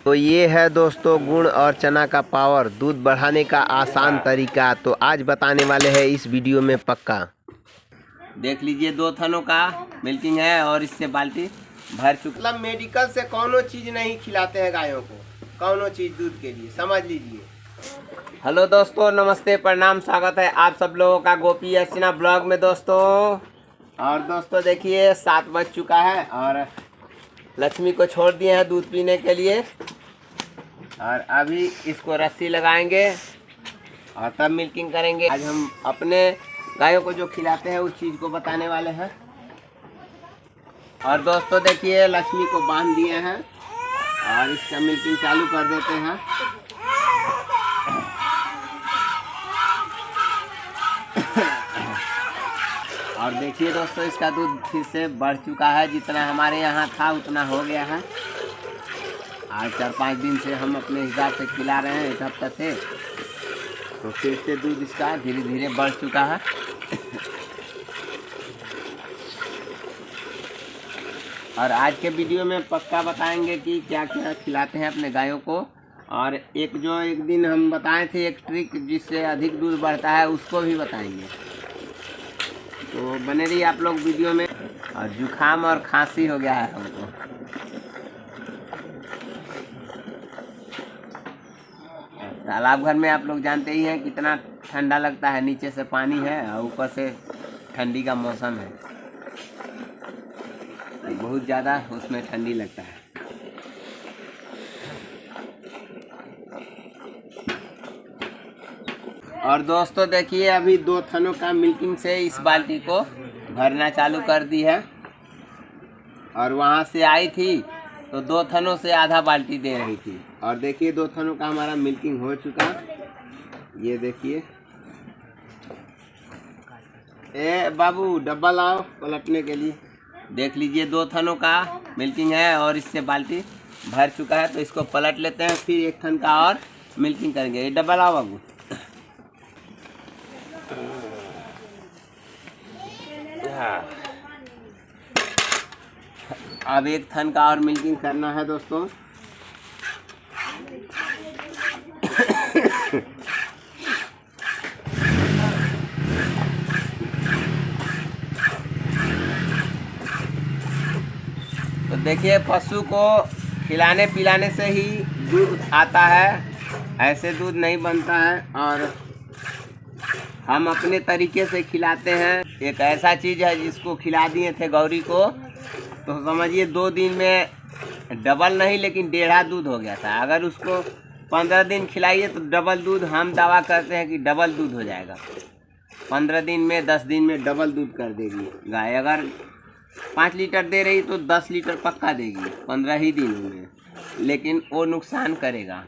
तो ये है दोस्तों गुड़ और चना का पावर, दूध बढ़ाने का आसान तरीका। तो आज बताने वाले हैं इस वीडियो में पक्का। देख लीजिए 2 थनों का मिल्किंग है और इससे बाल्टी भर चुका। मतलब मेडिकल से कौनो चीज नहीं खिलाते हैं गायों को, कौनो चीज दूध के लिए, समझ लीजिए। हेलो दोस्तों, नमस्ते, प्रणाम, स्वागत है आप सब लोगों का गोपी अर्चना ब्लॉग में दोस्तों। और दोस्तों देखिए 7 बज चुका है और लक्ष्मी को छोड़ दिए हैं दूध पीने के लिए। और अभी इसको रस्सी लगाएंगे और तब मिल्किंग करेंगे। आज हम अपने गायों को जो खिलाते हैं उस चीज़ को बताने वाले हैं। और दोस्तों देखिए लक्ष्मी को बांध दिए हैं और इसका मिल्किंग चालू कर देते हैं। और देखिए दोस्तों इसका दूध फिर से बढ़ चुका है, जितना हमारे यहाँ था उतना हो गया है। आज 4-5 दिन से हम अपने हिसाब से खिला रहे हैं, 1 हफ्ते से, तो फिर से दूध इसका धीरे धीरे बढ़ चुका है। और आज के वीडियो में पक्का बताएंगे कि क्या क्या खिलाते हैं अपने गायों को। और एक दिन हम बताए थे एक ट्रिक जिससे अधिक दूध बढ़ता है, उसको भी बताएंगे। तो बने रहिए आप लोग वीडियो में। और जुखाम और खांसी हो गया है हमको। तालाब घर में आप लोग जानते ही हैं कितना ठंडा लगता है, नीचे से पानी है और ऊपर से ठंडी का मौसम है, बहुत ज़्यादा उसमें ठंडी लगता है। और दोस्तों देखिए अभी 2 थनों का मिल्किंग से इस बाल्टी को भरना चालू कर दी है। और वहाँ से आई थी तो 2 थनों से आधा बाल्टी दे रही थी। और देखिए 2 थनों का हमारा मिल्किंग हो चुका। ये देखिए, ए बाबू डब्बा लाओ पलटने के लिए। देख लीजिए 2 थनों का मिल्किंग है और इससे बाल्टी भर चुका है। तो इसको पलट लेते हैं, फिर 1 थन का और मिल्किंग करेंगे। ये डब्बा लाओ बाबू। अब 1 थन का और मिल्किंग करना है दोस्तों। तो देखिए पशु को खिलाने पिलाने से ही दूध आता है, ऐसे दूध नहीं बनता है। और हम अपने तरीके से खिलाते हैं। एक ऐसा चीज़ है जिसको खिला दिए थे गौरी को, तो समझिए 2 दिन में डबल नहीं लेकिन 1.5 दूध हो गया था। अगर उसको 15 दिन खिलाइए तो डबल दूध, हम दावा करते हैं कि डबल दूध हो जाएगा। 15 दिन में 10 दिन में डबल दूध कर देगी गाय। अगर 5 लीटर दे रही तो 10 लीटर पक्का देगी 15 ही दिनों में। लेकिन वो नुकसान करेगा,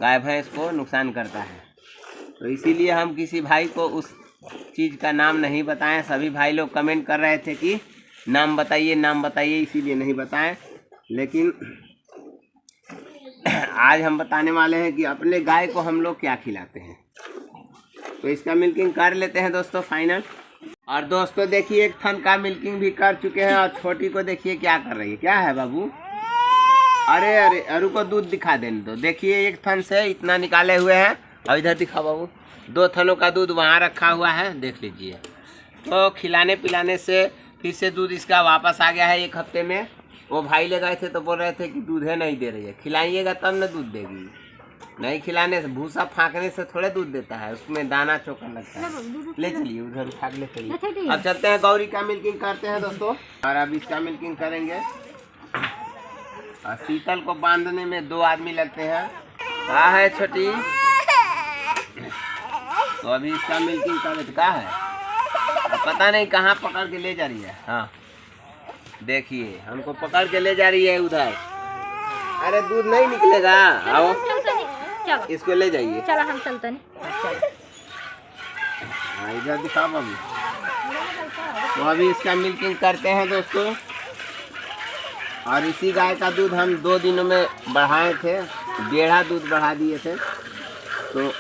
गाय भैंस को नुकसान करता है। तो इसीलिए हम किसी भाई को उस चीज़ का नाम नहीं बताएं। सभी भाई लोग कमेंट कर रहे थे कि नाम बताइए नाम बताइए, इसीलिए नहीं बताएं। लेकिन आज हम बताने वाले हैं कि अपने गाय को हम लोग क्या खिलाते हैं। तो इसका मिल्किंग कर लेते हैं दोस्तों फाइनल। और दोस्तों देखिए 1 थन का मिल्किंग भी कर चुके हैं। और छोटी को देखिए क्या कर रही है। क्या है बाबू? अरे अरे अरु को दूध दिखा देने दो। देखिए 1 थन से इतना निकाले हुए हैं। अब इधर दिखा बाबू, 2 थनों का दूध वहाँ रखा हुआ है, देख लीजिए। तो खिलाने पिलाने से फिर से दूध इसका वापस आ गया है 1 हफ्ते में। वो भाई ले गए थे तो बोल रहे थे कि दूध है नहीं दे रही है। खिलाइएगा तब न दूध देगी, नहीं खिलाने से, भूसा फाँकने से थोड़े दूध देता है, उसमें दाना चोकर लगता है। ले चलिए उधर उठा ले चलिए। अब चलते हैं गौरी का मिल्किंग करते हैं दोस्तों। और अब इसका मिल्किंग करेंगे। और शीतल को बांधने में 2 आदमी लगते हैं। कहाँ है छोटी? तो अभी इसका मिल्किंग कर क्या है, पता नहीं कहाँ पकड़ के ले जा रही है। हाँ देखिए हमको पकड़ के ले जा रही है उधर। अरे दूध नहीं निकलेगा, आओ इसको ले जाइए। चलो हम चलते हैं। हाँ इधर दिखाओ अभी। तो अभी इसका मिल्किंग करते हैं दोस्तों। और इसी गाय का दूध हम 2 दिनों में बढ़ाए थे, 1.5 दूध बढ़ा दिए थे। तो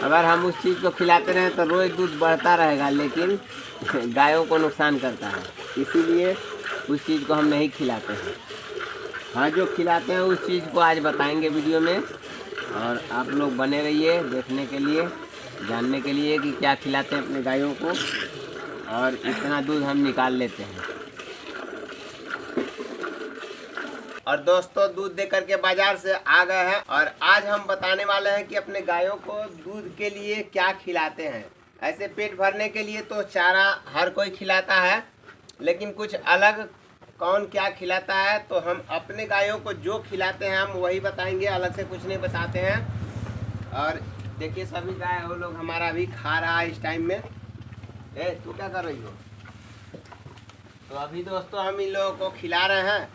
अगर हम उस चीज़ को खिलाते रहें तो रोज़ दूध बढ़ता रहेगा, लेकिन गायों को नुकसान करता है, इसीलिए उस चीज़ को हम नहीं खिलाते हैं। हाँ जो खिलाते हैं उस चीज़ को आज बताएंगे वीडियो में, और आप लोग बने रहिए देखने के लिए, जानने के लिए कि क्या खिलाते हैं अपने गायों को और इतना दूध हम निकाल लेते हैं। और दोस्तों दूध दे करके बाजार से आ गए हैं और आज हम बताने वाले हैं कि अपने गायों को दूध के लिए क्या खिलाते हैं। ऐसे पेट भरने के लिए तो चारा हर कोई खिलाता है, लेकिन कुछ अलग कौन क्या खिलाता है, तो हम अपने गायों को जो खिलाते हैं हम वही बताएंगे, अलग से कुछ नहीं बताते हैं। और देखिए सभी गाय वो लोग हमारा अभी खा रहा है इस टाइम में। तू क्या कर रही हो? तो अभी दोस्तों हम इन लोगों को खिला रहे हैं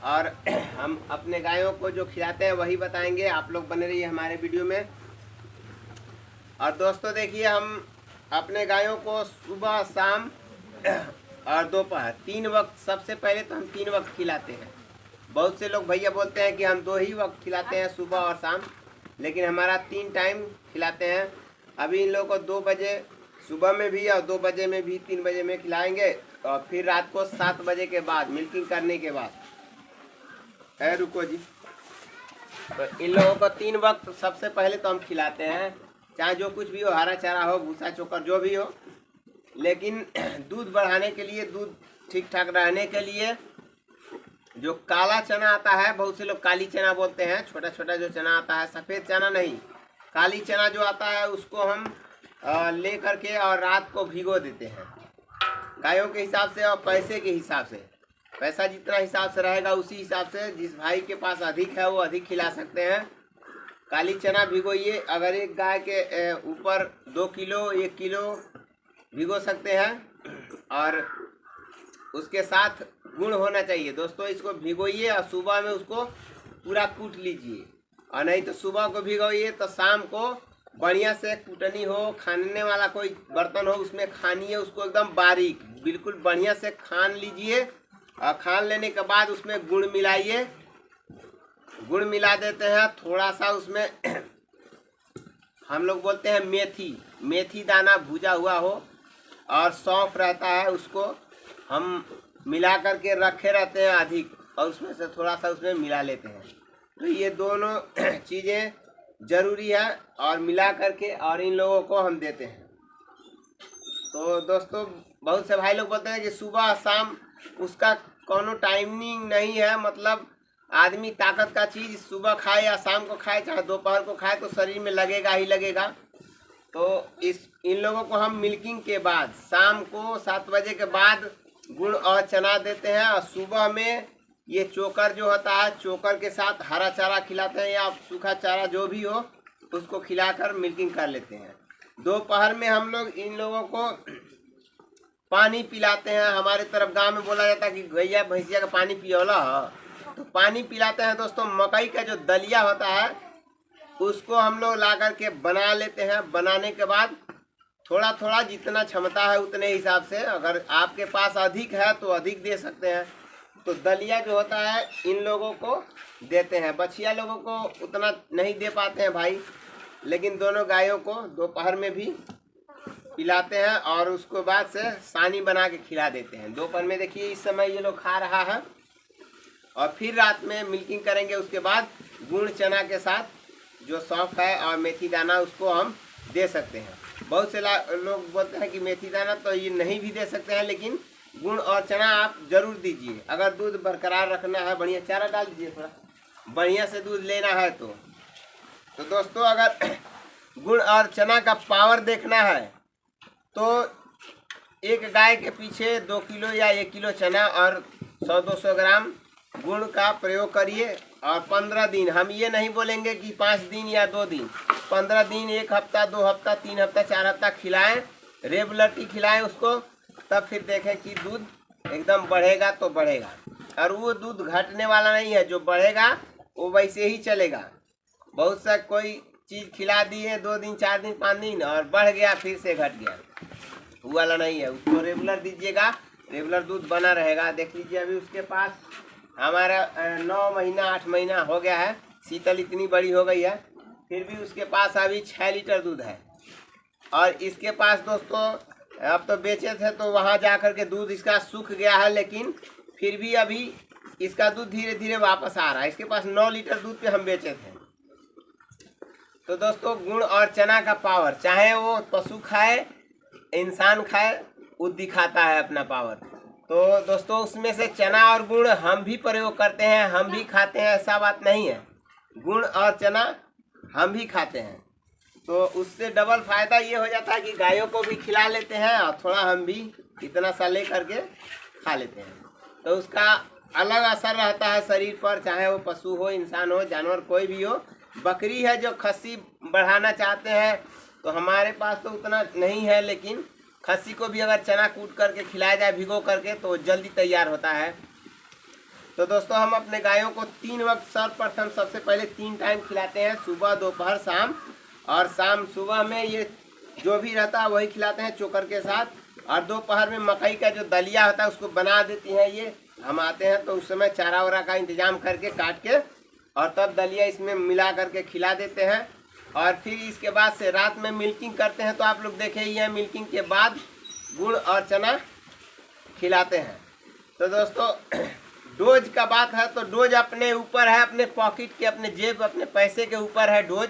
और हम अपने गायों को जो खिलाते हैं वही बताएंगे। आप लोग बने रहिए हमारे वीडियो में। और दोस्तों देखिए हम अपने गायों को सुबह शाम और दोपहर 3 वक्त, सबसे पहले तो हम 3 वक्त खिलाते हैं। बहुत से लोग भैया बोलते हैं कि हम 2 ही वक्त खिलाते हैं, सुबह और शाम, लेकिन हमारा 3 टाइम खिलाते हैं। अभी इन लोगों को 2 बजे सुबह में भी और 2 बजे में भी 3 बजे में खिलाएंगे और फिर रात को 7 बजे के बाद मिल्किंग करने के बाद। रुको जी। तो इन लोगों को 3 वक्त सबसे पहले तो हम खिलाते हैं, चाहे जो कुछ भी हो, हरा चारा हो, भूसा चोकर जो भी हो, लेकिन दूध बढ़ाने के लिए, दूध ठीक ठाक रहने के लिए जो काला चना आता है, बहुत से लोग काली चना बोलते हैं, छोटा छोटा जो चना आता है, सफ़ेद चना नहीं, काली चना जो आता है उसको हम ले करके और रात को भिगो देते हैं गायों के हिसाब से और पैसे के हिसाब से। पैसा जितना हिसाब से रहेगा उसी हिसाब से, जिस भाई के पास अधिक है वो अधिक खिला सकते हैं। काली चना भिगोइए, अगर एक गाय के ऊपर 2 किलो 1 किलो भिगो सकते हैं। और उसके साथ गुड़ होना चाहिए दोस्तों। इसको भिगोइए और सुबह में उसको पूरा कूट लीजिए, और नहीं तो सुबह को भिगोइए तो शाम को बढ़िया से कूटनी हो, खाने वाला कोई बर्तन हो उसमें खानिए उसको, एकदम बारीक बिल्कुल बढ़िया से खान लीजिए। और खान लेने के बाद उसमें गुड़ मिलाइए, गुड़ मिला देते हैं थोड़ा सा उसमें हम लोग बोलते हैं मेथी दाना भुजा हुआ हो, और सौंफ रहता है, उसको हम मिला करके रखे रहते हैं अधिक, और उसमें से थोड़ा सा उसमें मिला लेते हैं। तो ये दोनों चीज़ें ज़रूरी है और मिला करके और इन लोगों को हम देते हैं। तो दोस्तों बहुत से भाई लोग बोलते हैं कि सुबह शाम उसका कोनो टाइमिंग नहीं है, मतलब आदमी ताकत का चीज़ सुबह खाए या शाम को खाए चाहे दोपहर को खाए तो शरीर में लगेगा ही लगेगा। तो इन लोगों को हम मिल्किंग के बाद शाम को 7 बजे के बाद गुड़ और चना देते हैं, और सुबह में ये चोकर जो होता है, चोकर के साथ हरा चारा खिलाते हैं या सूखा चारा जो भी हो उसको खिलाकर मिल्किंग कर लेते हैं। दोपहर में हम लोग इन लोगों को पानी पिलाते हैं। हमारे तरफ गांव में बोला जाता है कि गैया भैंसिया का पानी पियोला, तो पानी पिलाते हैं दोस्तों। मकई का जो दलिया होता है उसको हम लोग ला करके बना लेते हैं। बनाने के बाद थोड़ा थोड़ा जितना क्षमता है उतने हिसाब से, अगर आपके पास अधिक है तो अधिक दे सकते हैं। तो दलिया जो होता है इन लोगों को देते हैं, बछिया लोगों को उतना नहीं दे पाते हैं भाई, लेकिन दोनों गायों को दोपहर में भी पिलाते हैं और उसके बाद से सानी बना के खिला देते हैं। दोपहर में देखिए इस समय ये लोग खा रहा है, और फिर रात में मिल्किंग करेंगे। उसके बाद गुड़ चना के साथ जो सौंफ है और मेथी दाना उसको हम दे सकते हैं। बहुत से लोग बोलते हैं कि मेथी दाना तो ये नहीं भी दे सकते हैं, लेकिन गुड़ और चना आप जरूर दीजिए। अगर दूध बरकरार रखना है, बढ़िया चारा डाल दीजिए, थोड़ा बढ़िया से दूध लेना है तो दोस्तों अगर गुड़ और चना का पावर देखना है तो एक गाय के पीछे 2 किलो या 1 किलो चना और 100-200 ग्राम गुड़ का प्रयोग करिए। और 15 दिन, हम ये नहीं बोलेंगे कि 5 दिन या 2 दिन, 15 दिन, 1 हफ्ता, 2 हफ्ता, 3 हफ्ता, 4 हफ्ता खिलाएं, रेगुलरली खिलाएं उसको, तब फिर देखें कि दूध एकदम बढ़ेगा तो बढ़ेगा। और वो दूध घटने वाला नहीं है, जो बढ़ेगा वो वैसे ही चलेगा। बहुत सा कोई चीज़ खिला दिए 2 दिन 4 दिन 5 दिन और बढ़ गया फिर से घट गया, वो वाला नहीं है। उसको रेगुलर दीजिएगा, रेगुलर दूध बना रहेगा। देख लीजिए अभी उसके पास हमारा 9 महीना 8 महीना हो गया है, शीतल इतनी बड़ी हो गई है, फिर भी उसके पास अभी 6 लीटर दूध है। और इसके पास दोस्तों अब तो बेचे थे तो वहाँ जा कर के दूध इसका सूख गया है, लेकिन फिर भी अभी इसका दूध धीरे धीरे वापस आ रहा है। इसके पास 9 लीटर दूध पे हम बेचे थे। तो दोस्तों गुड़ और चना का पावर, चाहे वो पशु खाए इंसान खाए, वो दिखाता है अपना पावर। तो दोस्तों उसमें से चना और गुड़ हम भी प्रयोग करते हैं, हम भी खाते हैं, ऐसा बात नहीं है। गुड़ और चना हम भी खाते हैं, तो उससे डबल फायदा ये हो जाता है कि गायों को भी खिला लेते हैं और थोड़ा हम भी इतना सा ले करके खा लेते हैं। तो उसका अलग असर रहता है शरीर पर, चाहे वो पशु हो, इंसान हो, जानवर कोई भी हो। बकरी है जो खस्सी बढ़ाना चाहते हैं, तो हमारे पास तो उतना नहीं है, लेकिन खस्सी को भी अगर चना कूट करके खिलाया जाए भिगो करके तो जल्दी तैयार होता है। तो दोस्तों हम अपने गायों को 3 वक्त सर्वप्रथम सबसे पहले 3 टाइम खिलाते हैं, सुबह, दोपहर, शाम। और शाम सुबह में ये जो भी रहता है वही खिलाते हैं चोकर के साथ, और दोपहर में मकई का जो दलिया होता है उसको बना देती हैं ये। हम आते हैं तो उस समय चारा वारा का इंतजाम करके काट के, और तब दलिया इसमें मिला करके खिला देते हैं। और फिर इसके बाद से रात में मिल्किंग करते हैं, तो आप लोग देखे ही हैं, मिल्किंग के बाद गुड़ और चना खिलाते हैं। तो दोस्तों डोज का बात है तो डोज अपने ऊपर है, अपने पॉकेट के, अपने जेब, अपने पैसे के ऊपर है डोज।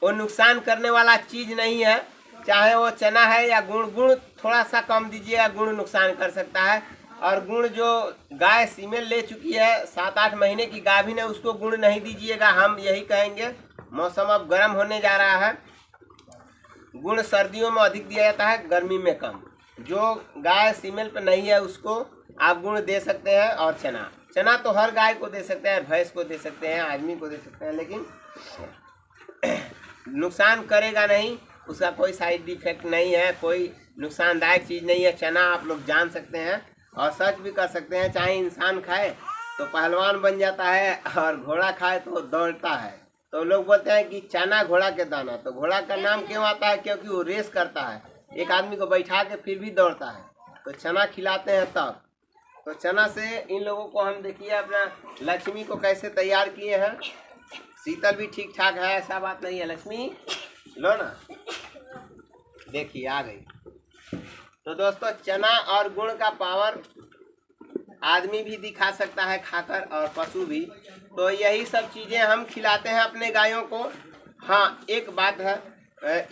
वो नुकसान करने वाला चीज़ नहीं है, चाहे वो चना है या गुड़। गुड़ थोड़ा सा कम दीजिएगा, गुड़ नुकसान कर सकता है। और गुड़ जो गाय सीमेन ले चुकी है, 7-8 महीने की गाभिन है, उसको गुड़ नहीं दीजिएगा, हम यही कहेंगे। मौसम अब गर्म होने जा रहा है, गुड़ सर्दियों में अधिक दिया जाता है, गर्मी में कम। जो गाय सीमेन पे नहीं है उसको आप गुड़ दे सकते हैं। और चना तो हर गाय को दे सकते हैं, भैंस को दे सकते हैं, आदमी को दे सकते हैं, लेकिन नुकसान करेगा नहीं, उसका कोई साइड इफेक्ट नहीं है, कोई नुकसानदायक चीज़ नहीं है। चना आप लोग जान सकते हैं और सच भी कर सकते हैं, चाहे इंसान खाए तो पहलवान बन जाता है और घोड़ा खाए तो दौड़ता है। तो लोग बोलते हैं कि चना घोड़ा के दाना, तो घोड़ा का नाम क्यों आता है? क्योंकि वो रेस करता है, एक आदमी को बैठा के फिर भी दौड़ता है। तो चना खिलाते हैं तब। तो चना से इन लोगों को हम देखिए अपना लक्ष्मी को कैसे तैयार किए हैं। शीतल भी ठीक ठाक है, ऐसा बात नहीं है। लक्ष्मी लो ना, देखिए आ गई। तो दोस्तों चना और गुड़ का पावर आदमी भी दिखा सकता है खाकर, और पशु भी। तो यही सब चीज़ें हम खिलाते हैं अपने गायों को। हाँ एक बात है,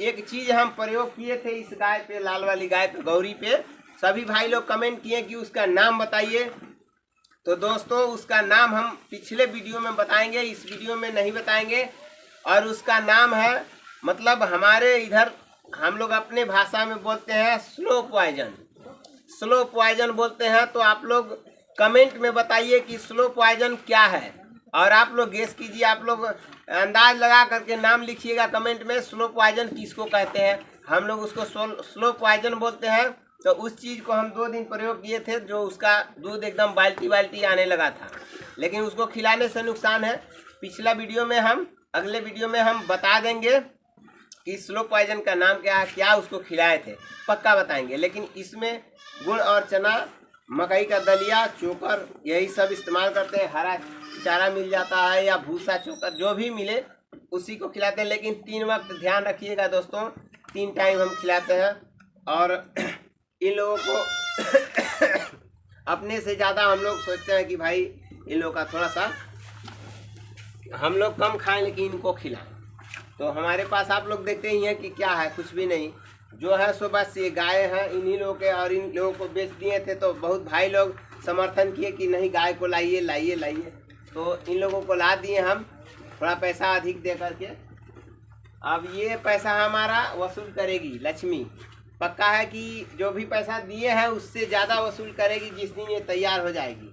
एक चीज़ हम प्रयोग किए थे इस गाय पे, लाल वाली गाय पे, गौरी पे। सभी भाई लोग कमेंट किए कि उसका नाम बताइए। तो दोस्तों उसका नाम हम पिछले वीडियो में बताएंगे, इस वीडियो में नहीं बताएंगे। और उसका नाम है, मतलब हमारे इधर हम लोग अपने भाषा में बोलते हैं स्लो पॉइजन। स्लो पॉइजन बोलते हैं। तो आप लोग कमेंट में बताइए कि स्लो पॉइजन क्या है, और आप लोग गेस कीजिए, आप लोग अंदाज लगा करके नाम लिखिएगा कमेंट में, स्लो पॉइजन किसको कहते हैं। हम लोग उसको स्लो पॉइजन बोलते हैं। तो उस चीज़ को हम 2 दिन प्रयोग किए थे, जो उसका दूध एकदम बाल्टी आने लगा था, लेकिन उसको खिलाने से नुकसान है। पिछला वीडियो में हम, अगले वीडियो में हम बता देंगे कि स्लो पॉइजन का नाम क्या है, क्या उसको खिलाए थे, पक्का बताएंगे। लेकिन इसमें गुड़ और चना, मकई का दलिया, चोकर, यही सब इस्तेमाल करते हैं। हरा चारा मिल जाता है या भूसा चोकर, जो भी मिले उसी को खिलाते हैं। लेकिन 3 वक्त ध्यान रखिएगा दोस्तों, 3 टाइम हम खिलाते हैं। और इन लोगों को अपने से ज़्यादा हम लोग सोचते हैं कि भाई इन लोगों का थोड़ा सा हम लोग कम खाएं, लेकिन इनको खिलाएं। तो हमारे पास आप लोग देखते ही हैं कि क्या है, कुछ भी नहीं, जो है सो बस ये गाय हैं इन्हीं लोगों के। और इन लोगों को बेच दिए थे, तो बहुत भाई लोग समर्थन किए कि नहीं गाय को लाइए लाइए लाइए। तो इन लोगों को ला दिए हम, थोड़ा पैसा अधिक दे करके। अब ये पैसा हमारा वसूल करेगी लक्ष्मी, पक्का है कि जो भी पैसा दिए हैं उससे ज़्यादा वसूल करेगी जिस दिन ये तैयार हो जाएगी।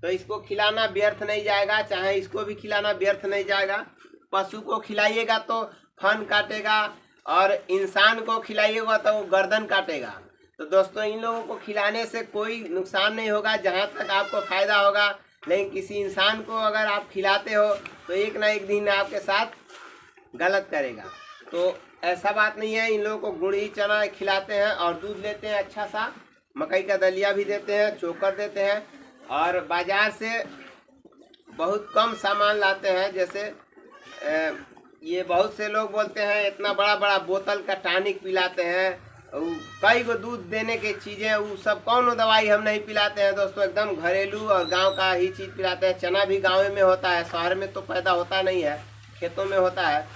तो इसको खिलाना व्यर्थ नहीं जाएगा, चाहे इसको भी खिलाना व्यर्थ नहीं जाएगा। पशु को खिलाइएगा तो फन काटेगा, और इंसान को खिलाइएगा तो वो गर्दन काटेगा। तो दोस्तों इन लोगों को खिलाने से कोई नुकसान नहीं होगा, जहाँ तक आपको फ़ायदा होगा। लेकिन किसी इंसान को अगर आप खिलाते हो तो एक ना एक दिन आपके साथ गलत करेगा। तो ऐसा बात नहीं है, इन लोगों को गुड़ ही चना खिलाते हैं और दूध लेते हैं अच्छा सा, मकई का दलिया भी देते हैं, चोकर देते हैं। और बाज़ार से बहुत कम सामान लाते हैं, जैसे ये बहुत से लोग बोलते हैं इतना बड़ा बड़ा बोतल का टॉनिक पिलाते हैं, कई गो दूध देने के चीज़ें वो सब कौन दवाई हम नहीं पिलाते हैं दोस्तों, एकदम घरेलू और गांव का ही चीज़ पिलाते हैं। चना भी गांव में होता है, शहर में तो पैदा होता नहीं है, खेतों में होता है।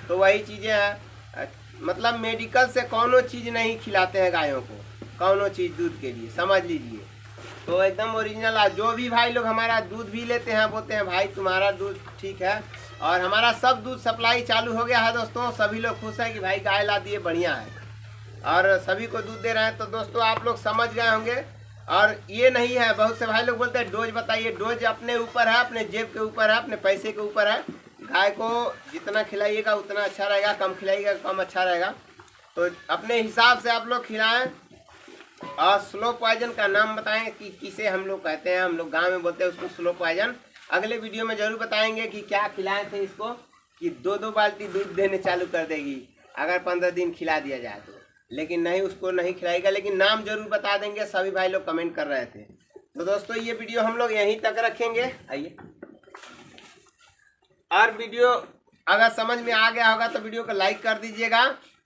तो वही चीज़ें हैं, मतलब मेडिकल से कौनो चीज़ नहीं खिलाते हैं गायों को, कौनो चीज़ दूध के लिए, समझ लीजिए। तो एकदम ओरिजिनल है। जो भी भाई लोग हमारा दूध भी लेते हैं बोलते हैं भाई तुम्हारा दूध ठीक है, और हमारा सब दूध सप्लाई चालू हो गया है दोस्तों। सभी लोग खुश हैं कि भाई गाय ला दिए, बढ़िया है, और सभी को दूध दे रहे हैं। तो दोस्तों आप लोग समझ गए होंगे। और ये नहीं है, बहुत से भाई लोग बोलते हैं डोज बताइए। डोज अपने ऊपर है, अपने जेब के ऊपर है, अपने पैसे के ऊपर है। गाय को जितना खिलाइएगा उतना अच्छा रहेगा, कम खिलाइएगा कम अच्छा रहेगा। तो अपने हिसाब से आप लोग खिलाएं। और स्लो पॉइजन का नाम बताएं कि किसे हम लोग कहते हैं, हम लोग गाँव में बोलते हैं उसको स्लो पॉइजन। अगले वीडियो में जरूर बताएंगे कि क्या खिलाए थे इसको, कि 2-2 बाल्टी दूध देने चालू कर देगी अगर 15 दिन खिला दिया जाए तो। लेकिन नहीं, उसको नहीं खिलाएगा, लेकिन नाम जरूर बता देंगे। सभी भाई लोग कमेंट कर रहे थे। तो दोस्तों ये वीडियो हम लोग यहीं तक रखेंगे। आइए, और वीडियो अगर समझ में आ गया होगा तो वीडियो को लाइक कर दीजिएगा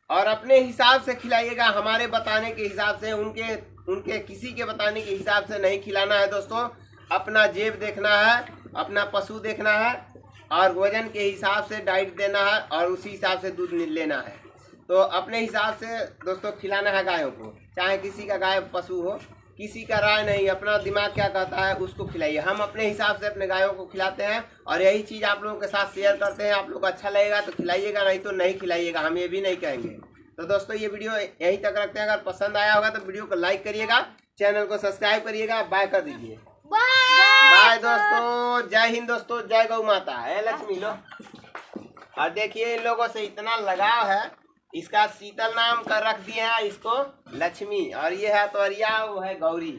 और अपने हिसाब से खिलाइएगा। हमारे बताने के हिसाब से, उनके किसी के बताने के हिसाब से नहीं खिलाना है दोस्तों। अपना जेब देखना है, अपना पशु देखना है, और वजन के हिसाब से डाइट देना है, और उसी हिसाब से दूध लेना है। तो अपने हिसाब से दोस्तों खिलाना है गायों को, चाहे किसी का गाय पशु हो, किसी का राय नहीं, अपना दिमाग क्या कहता है उसको खिलाइए। हम अपने हिसाब से अपने गायों को खिलाते हैं, और यही चीज़ आप लोगों के साथ शेयर करते हैं। आप लोग को अच्छा लगेगा तो खिलाइएगा, नहीं तो नहीं खिलाइएगा, हम ये भी नहीं कहेंगे। तो दोस्तों ये वीडियो यहीं तक रखते हैं। अगर पसंद आया होगा तो वीडियो को लाइक करिएगा, चैनल को सब्सक्राइब करिएगा, बाय कर दीजिए। बाय दोस्तों, जय हिंद दोस्तों, जय गौ माता। है लक्ष्मी लो, और देखिए इन लोगों से इतना लगाव है, इसका शीतल नाम कर रख दिए हैं इसको लक्ष्मी, और ये है तो अरिया, वो है गौरी।